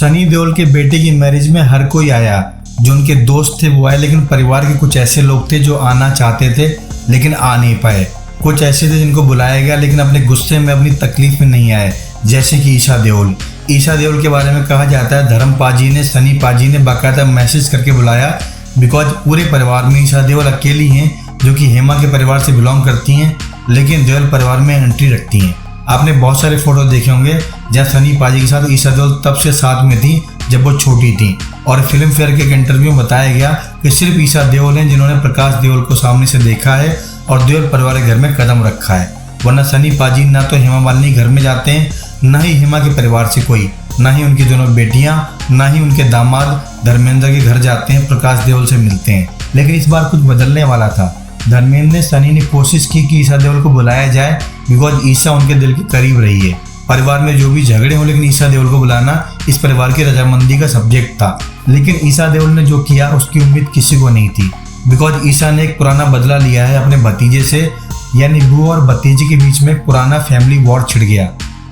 सनी देओल के बेटे की मैरिज में हर कोई आया। जो उनके दोस्त थे वो आए, लेकिन परिवार के कुछ ऐसे लोग थे जो आना चाहते थे लेकिन आ नहीं पाए। कुछ ऐसे थे जिनको बुलाया गया लेकिन अपने गुस्से में, अपनी तकलीफ में नहीं आए, जैसे कि ईशा देओल। ईशा देओल के बारे में कहा जाता है धर्म पाजी ने, सनी पाजी ने बाकायदा मैसेज करके बुलाया, बिकॉज पूरे परिवार में ईशा देओल अकेली हैं जो कि हेमा के परिवार से बिलोंग करती हैं, लेकिन देओल परिवार में एंट्री रखती हैं। आपने बहुत सारे फोटो देखे होंगे जहाँ सनी पाजी के साथ ईशा देओल तब से साथ में थी जब वो छोटी थी। और फिल्म फेयर के एक इंटरव्यू में बताया गया कि सिर्फ ईशा देओल हैं जिन्होंने प्रकाश देओल को सामने से देखा है और देओल परिवार के घर में कदम रखा है, वरना सनी पाजी ना तो हेमा मालिनी घर में जाते हैं, ना ही हेमा के परिवार से कोई, ना ही उनकी दोनों बेटियां, ना ही उनके दामाद धर्मेंद्र के घर जाते हैं, प्रकाश देओल से मिलते हैं। लेकिन इस बार कुछ बदलने वाला था। धर्मेंद्र ने, सनी ने कोशिश की कि ईशा देओल को बुलाया जाए, बिकॉज ईशा उनके दिल के करीब रही है। परिवार में जो भी झगड़े हों, लेकिन ईशा देओल को बुलाना इस परिवार की रजामंदी का सब्जेक्ट था। लेकिन ईशा देओल ने जो किया उसकी उम्मीद किसी को नहीं थी, बिकॉज ईशा ने एक पुराना बदला लिया है अपने भतीजे से, यानी बुआ और भतीजे के बीच में पुराना फैमिली वॉर छिड़ गया।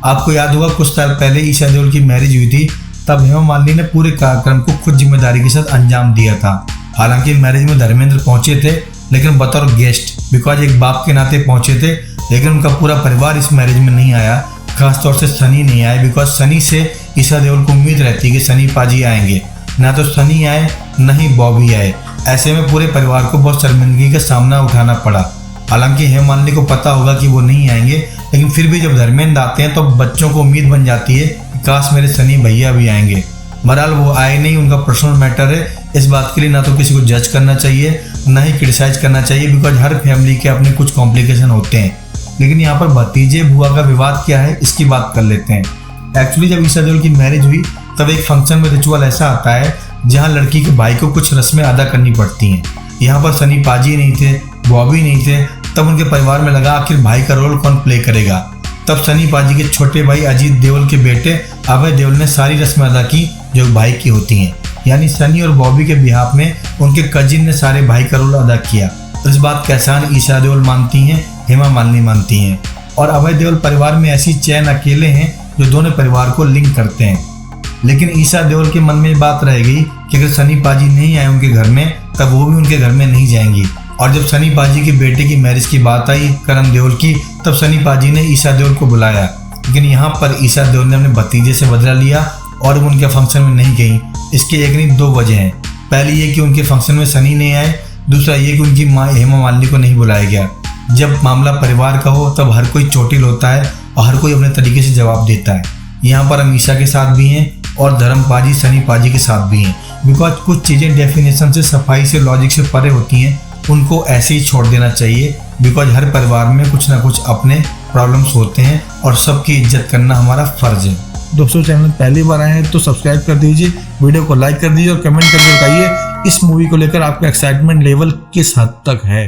आपको याद होगा कुछ साल पहले ईशा देओल की मैरिज हुई थी, तब हेमा मालिनी ने पूरे कार्यक्रम को खुद जिम्मेदारी के साथ अंजाम दिया था। हालांकि मैरिज में धर्मेंद्र पहुंचे थे, लेकिन बतौर गेस्ट, बिकॉज एक बाप के नाते पहुंचे थे, लेकिन उनका पूरा परिवार इस मैरिज में नहीं आया। खासतौर से सनी नहीं आए, बिकॉज सनी से ईशा देओल को उम्मीद रहती है कि सनी पाजी आएंगे। ना तो सनी आए, न ही बॉबी आए। ऐसे में पूरे परिवार को बहुत शर्मिंदगी का सामना उठाना पड़ा। हालांकि हेमा मालिनी को पता होगा कि वो नहीं आएंगे, लेकिन फिर भी जब धर्मेंद्र आते हैं तो बच्चों को उम्मीद बन जाती है कि काश मेरे सनी भैया भी आएंगे। बहरहाल वो आए नहीं, उनका पर्सनल मैटर है। इस बात के लिए ना तो किसी को जज करना चाहिए, ना ही क्रिटिसाइज करना चाहिए, बिकॉज हर फैमिली के अपने कुछ कॉम्प्लिकेशन होते हैं। लेकिन यहाँ पर भतीजे बुआ का विवाद क्या है, इसकी बात कर लेते हैं। एक्चुअली जब ईशा देओल की मैरिज हुई तब एक फंक्शन में रिचुअल ऐसा आता है जहाँ लड़की के भाई को कुछ रस्में अदा करनी पड़ती हैं। यहाँ पर सनी पाजी नहीं थे, बॉबी नहीं थे, तब उनके परिवार में लगा आखिर भाई का रोल कौन प्ले करेगा। तब सनी पाजी के छोटे भाई अजीत देओल के बेटे अभय देओल ने सारी रस्में अदा की जो भाई की होती हैं, यानी सनी और बॉबी के बिहाफ में उनके कजिन ने सारे भाई का रोल अदा किया। इस बात का एहसान ईशा देओल मानती हैं, हेमा मालिनी मानती हैं। और अभय देओल परिवार में ऐसी चैन अकेले हैं जो दोनों परिवार को लिंक करते हैं। लेकिन ईशा देओल के मन में बात रह गई कि अगर सनी पाजी नहीं आए उनके घर में, तब वो भी उनके घर में नहीं जाएंगी। और जब सनी पाजी के बेटे की मैरिज की बात आई करण देओल की, तब सनी पाजी ने ईशा देओल को बुलाया। लेकिन यहाँ पर ईशा देओल ने अपने भतीजे से बदला लिया और वो उनके फंक्शन में नहीं गई। इसके एक नहीं दो वजह हैं। पहली ये कि उनके फंक्शन में सनी नहीं आए, दूसरा ये कि उनकी माँ हेमा मालिनी को नहीं बुलाया गया। जब मामला परिवार का हो तब हर कोई चोटिल होता है और हर कोई अपने तरीके से जवाब देता है। यहाँ पर हम ईशा के साथ भी हैं और धर्म पाजी, सनी पाजी के साथ भी हैं, बिकॉज कुछ चीज़ें डेफिनेशन से, सफाई से, लॉजिक से परे होती हैं, उनको ऐसे ही छोड़ देना चाहिए। बिकॉज हर परिवार में कुछ ना कुछ अपने प्रॉब्लम्स होते हैं और सबकी इज्जत करना हमारा फर्ज है। दोस्तों, चैनल पहली बार आए हैं तो सब्सक्राइब कर दीजिए, वीडियो को लाइक कर दीजिए और कमेंट करके बताइए इस मूवी को लेकर आपका एक्साइटमेंट लेवल किस हद तक है।